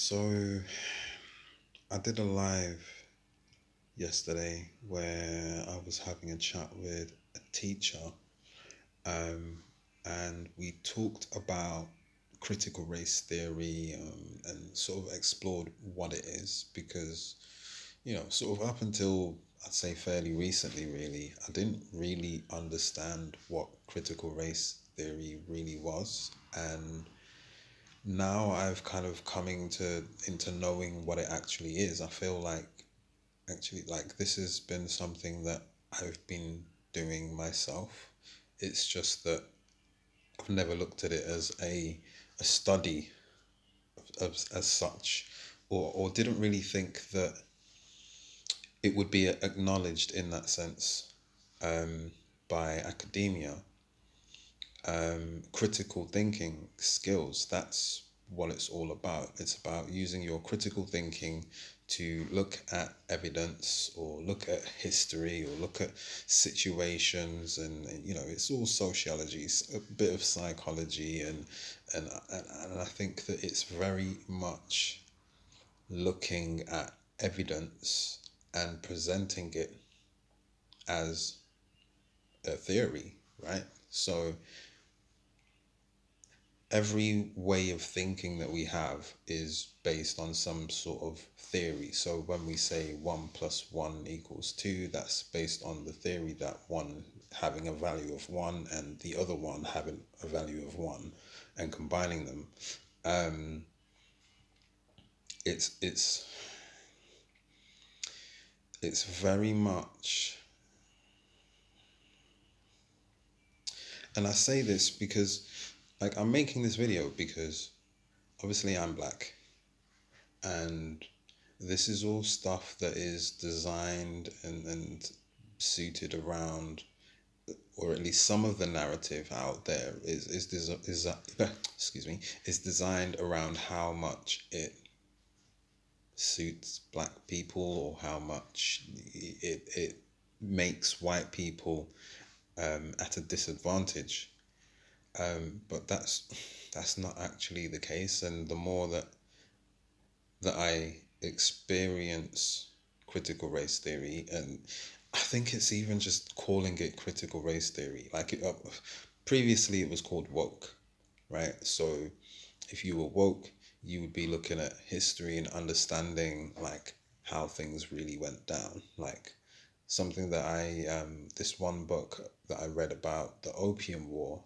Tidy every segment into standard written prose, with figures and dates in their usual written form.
So I did a live yesterday where I was having a chat with a teacher, um, and we talked about critical race theory, and sort of explored what it is because, sort of up until I'd say fairly recently, really, I didn't really understand what critical race theory really was. And now I've kind of coming to into knowing what it actually is. I feel like actually like this has been something that I've been doing myself. It's just that I've never looked at it as a study as such, or didn't really think that it would be acknowledged in that sense, um, by academia. Critical thinking skills, that's what it's all about. It's about using your critical thinking to look at evidence or look at history or look at situations, and it's all sociology, a bit of psychology, and I think that it's very much looking at evidence and presenting it as a theory, right? So every way of thinking that we have is based on some sort of theory. So when we say 1 plus 1 equals 2, that's based on the theory that one having a value of 1 and the other one having a value of 1, and combining them. Um, it's it's it's very much, and I say this because like I'm making this video because obviously I'm black, and this is all stuff that is designed and suited around, or at least some of the narrative out there excuse me, is designed around how much it suits black people, or how much it makes white people at a disadvantage. But that's not actually the case, and the more that I experience critical race theory, and I think it's even just calling it critical race theory. Previously, it was called woke, right? So if you were woke, you would be looking at history and understanding like how things really went down. Like something that this one book that I read about the Opium War,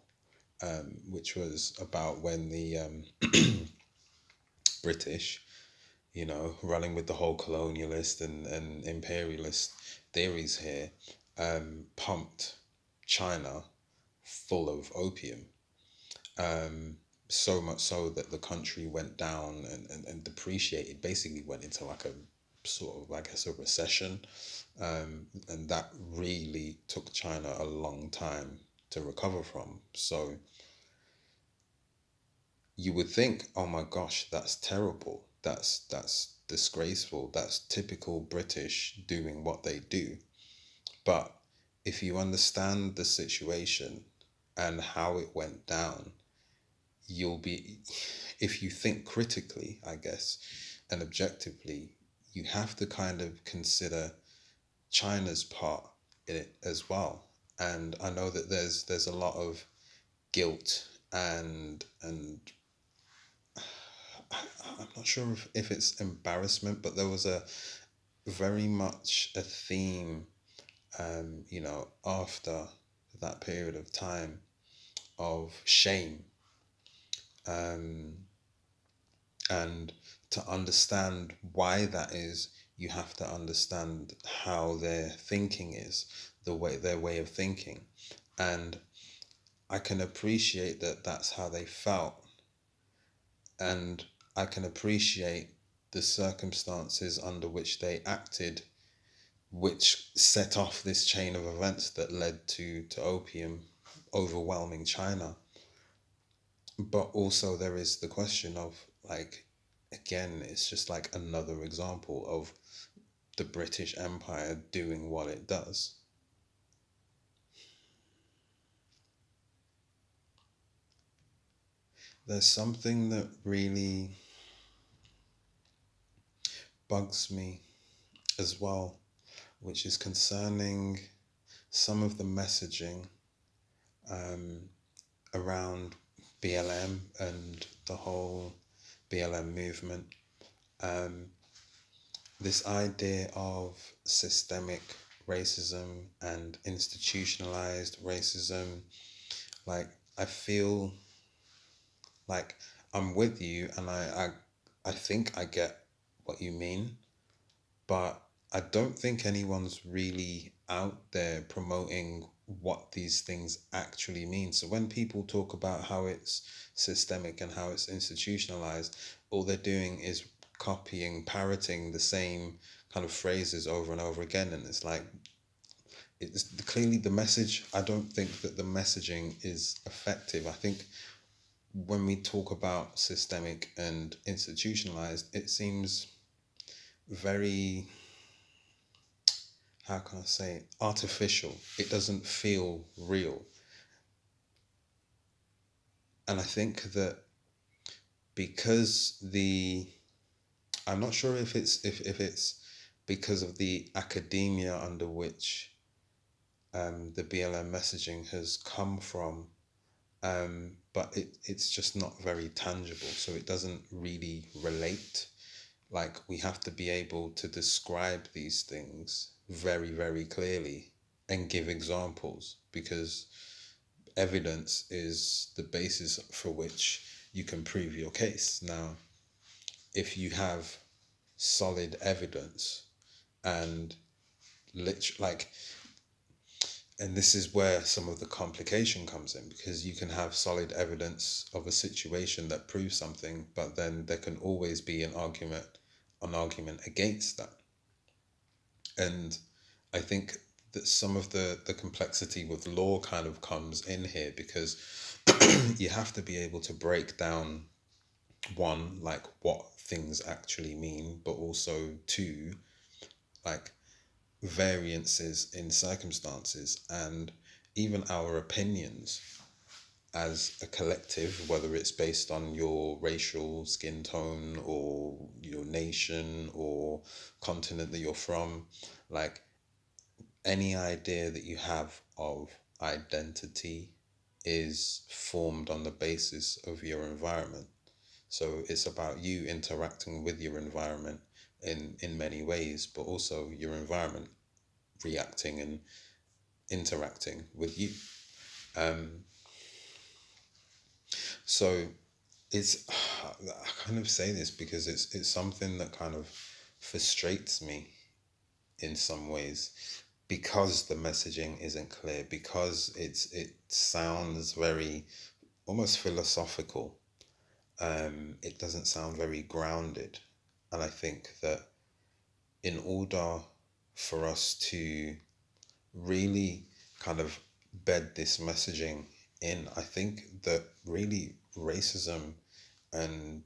which was about when the British, running with the whole colonialist and imperialist theories here, pumped China full of opium. Um, so much so that the country went down and depreciated, basically went into like a sort of, I guess, a recession. And that really took China a long time to recover from. So you would think, oh my gosh, that's terrible. That's disgraceful. That's typical British doing what they do. But if you understand the situation and how it went down, you'll be, if you think critically, I guess, and objectively, you have to kind of consider China's part in it as well. And I know that there's a lot of guilt and I'm not sure if it's embarrassment, but there was a very much a theme, after that period of time, of shame. Um, and to understand why that is, you have to understand how their thinking is, their way of thinking. And I can appreciate that that's how they felt, and I can appreciate the circumstances under which they acted, which set off this chain of events that led to opium overwhelming China. But also there is the question of, like, again, it's just like another example of the British Empire doing what it does. There's something that really bugs me as well, which is concerning some of the messaging around BLM and the whole BLM movement. This idea of systemic racism and institutionalized racism, like, I feel like I'm with you, and I think I get what you mean, but I don't think anyone's really out there promoting what these things actually mean. So when people talk about how it's systemic and how it's institutionalized, all they're doing is copying, parroting the same kind of phrases over and over again. And it's like, it's clearly the message. I don't think that the messaging is effective. I think when we talk about systemic and institutionalized, it seems very, how can I say it, artificial. It doesn't feel real. And I think that because I'm not sure if it's because of the academia under which the BLM messaging has come from, but it's just not very tangible, so it doesn't really relate. Like, we have to be able to describe these things very, very clearly and give examples, because evidence is the basis for which you can prove your case. Now, if you have solid evidence and like, and this is where some of the complication comes in, because you can have solid evidence of a situation that proves something, but then there can always be an argument against that. And I think that some of the complexity with law kind of comes in here, because you have to be able to break down, one, like, what things actually mean, but also two, like, variances in circumstances and even our opinions as a collective, whether it's based on your racial skin tone or your nation or continent that you're from. Like, any idea that you have of identity is formed on the basis of your environment. So it's about you interacting with your environment in many ways, but also your environment reacting and interacting with you. So it's, I kind of say this because it's something that kind of frustrates me in some ways, because the messaging isn't clear, because it sounds very almost philosophical. It doesn't sound very grounded. And I think that in order for us to really kind of bed this messaging in, I think that really racism and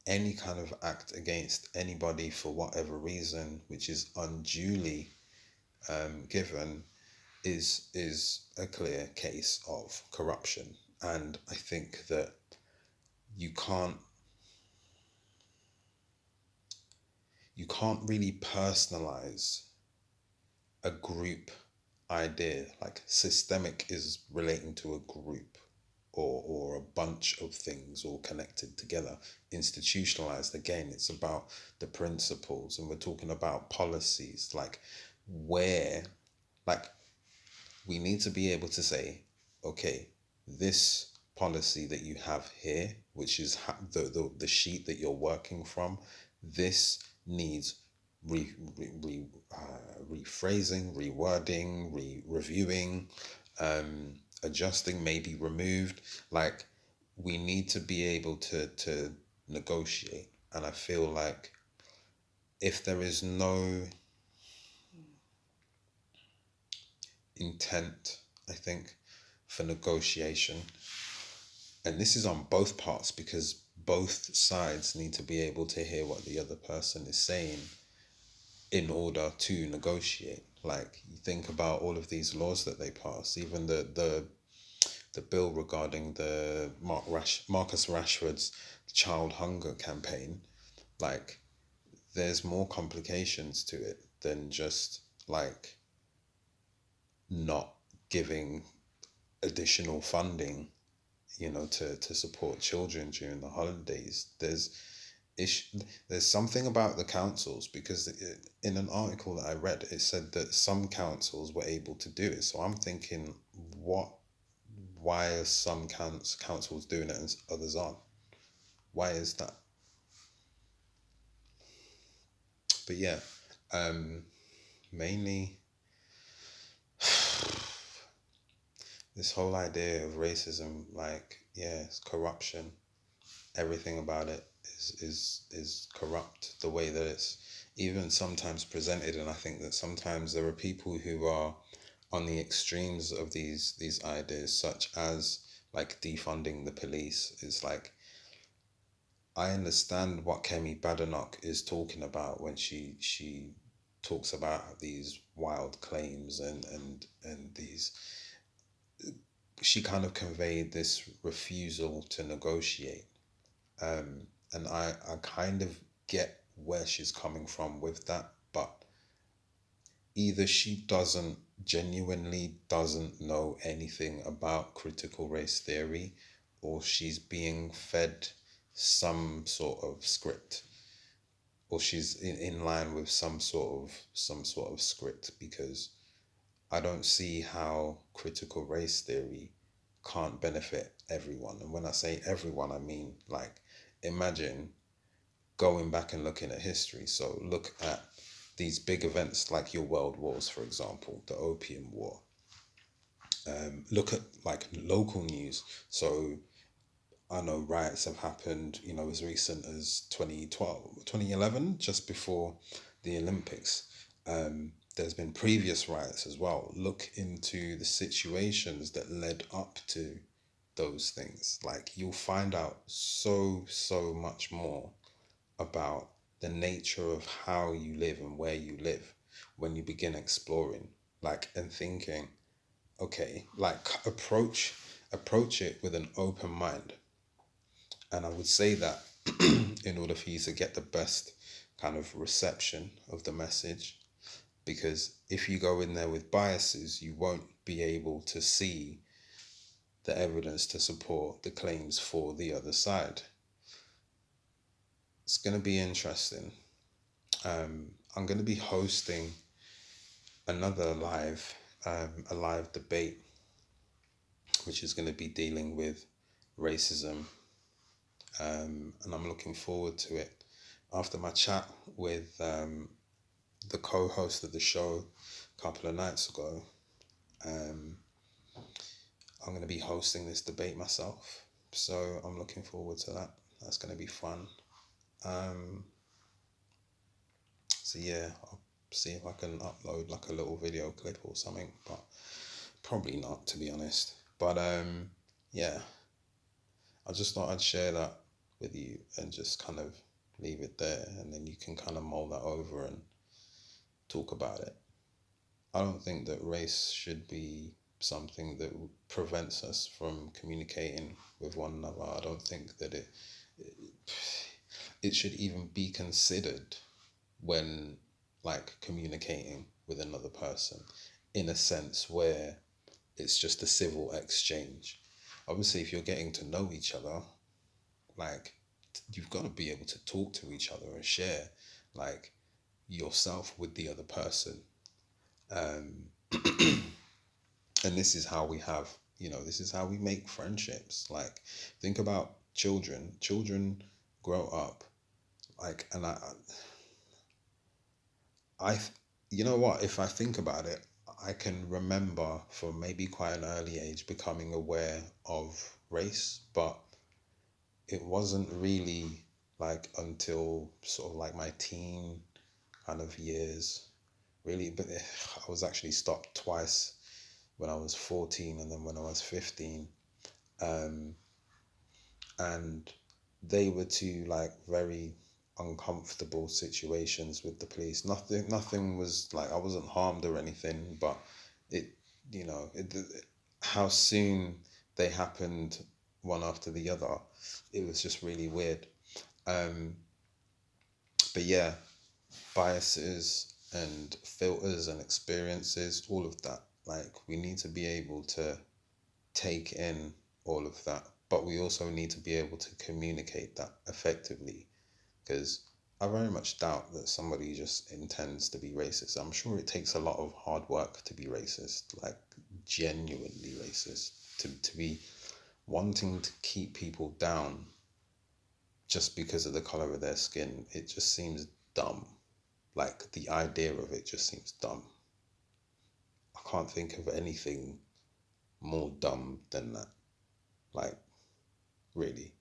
any kind of act against anybody for whatever reason, which is unduly given, is a clear case of corruption. And I think that you can't really personalize a group idea. Like, systemic is relating to a group or a bunch of things all connected together. Institutionalized, again, it's about the principles, and we're talking about policies, like, where, like, we need to be able to say, okay, this policy that you have here, which is the sheet that you're working from, this needs rephrasing, rewording, reviewing, adjusting, maybe removed. Like, we need to be able to negotiate. And I feel like if there is no intent, I think, for negotiation, and this is on both parts, because both sides need to be able to hear what the other person is saying in order to negotiate. Like, you think about all of these laws that they pass, even the bill regarding the Marcus Rashford's child hunger campaign. Like, there's more complications to it than just like not giving additional funding, to support children during the holidays. There's something about the councils, because in an article that I read, it said that some councils were able to do it. So I'm thinking, what? Why are some councils doing it and others aren't? Why is that? But yeah, mainly this whole idea of racism, like, yeah, it's corruption. Everything about it is corrupt, the way that it's even sometimes presented. And I think that sometimes there are people who are on the extremes of these ideas, such as like defunding the police. It's like, I understand what Kemi Badenoch is talking about when she talks about these wild claims, and these, she kind of conveyed this refusal to negotiate. And I kind of get where she's coming from with that, but either she genuinely doesn't know anything about critical race theory, or she's being fed some sort of script, or she's in line with some sort of script, because I don't see how critical race theory can't benefit everyone. And when I say everyone, I mean, like, imagine going back and looking at history. So look at these big events like your world wars, for example, the Opium War. Look at like local news. So I know riots have happened, as recent as 2012, 2011, just before the Olympics. There's been previous riots as well. Look into the situations that led up to those things. Like, you'll find out so much more about the nature of how you live and where you live when you begin exploring, like, and thinking, okay, like, approach it with an open mind. And I would say that in order for you to get the best kind of reception of the message, because if you go in there with biases, you won't be able to see the evidence to support the claims for the other side. It's going to be interesting. I'm going to be hosting another a live debate, which is going to be dealing with racism, and I'm looking forward to it. After my chat with the co-host of the show a couple of nights ago, I'm going to be hosting this debate myself, so I'm looking forward to that. That's going to be fun. So yeah, I'll see if I can upload like a little video clip or something, but probably not, to be honest. But yeah, I just thought I'd share that with you and just kind of leave it there, and then you can kind of mull that over and talk about it. I don't think that race should be something that prevents us from communicating with one another. I don't think that it should even be considered when, like, communicating with another person, in a sense where it's just a civil exchange. Obviously, if you're getting to know each other, like, you've got to be able to talk to each other and share, like, yourself with the other person. And this is how we have, this is how we make friendships. Like, think about children. Children grow up, like, and you know what? If I think about it, I can remember from maybe quite an early age becoming aware of race, but it wasn't really like until sort of like my teen kind of years, really. But I was actually stopped twice, when I was 14 and then when I was 15. And they were two like very uncomfortable situations with the police. Nothing was like, I wasn't harmed or anything, but it, how soon they happened one after the other, it was just really weird. But yeah, biases and filters and experiences, all of that. Like, we need to be able to take in all of that, but we also need to be able to communicate that effectively, because I very much doubt that somebody just intends to be racist. I'm sure it takes a lot of hard work to be racist, like genuinely racist, to be wanting to keep people down just because of the color of their skin. It just seems dumb. Like, the idea of it just seems dumb. I can't think of anything more dumb than that. Like, really.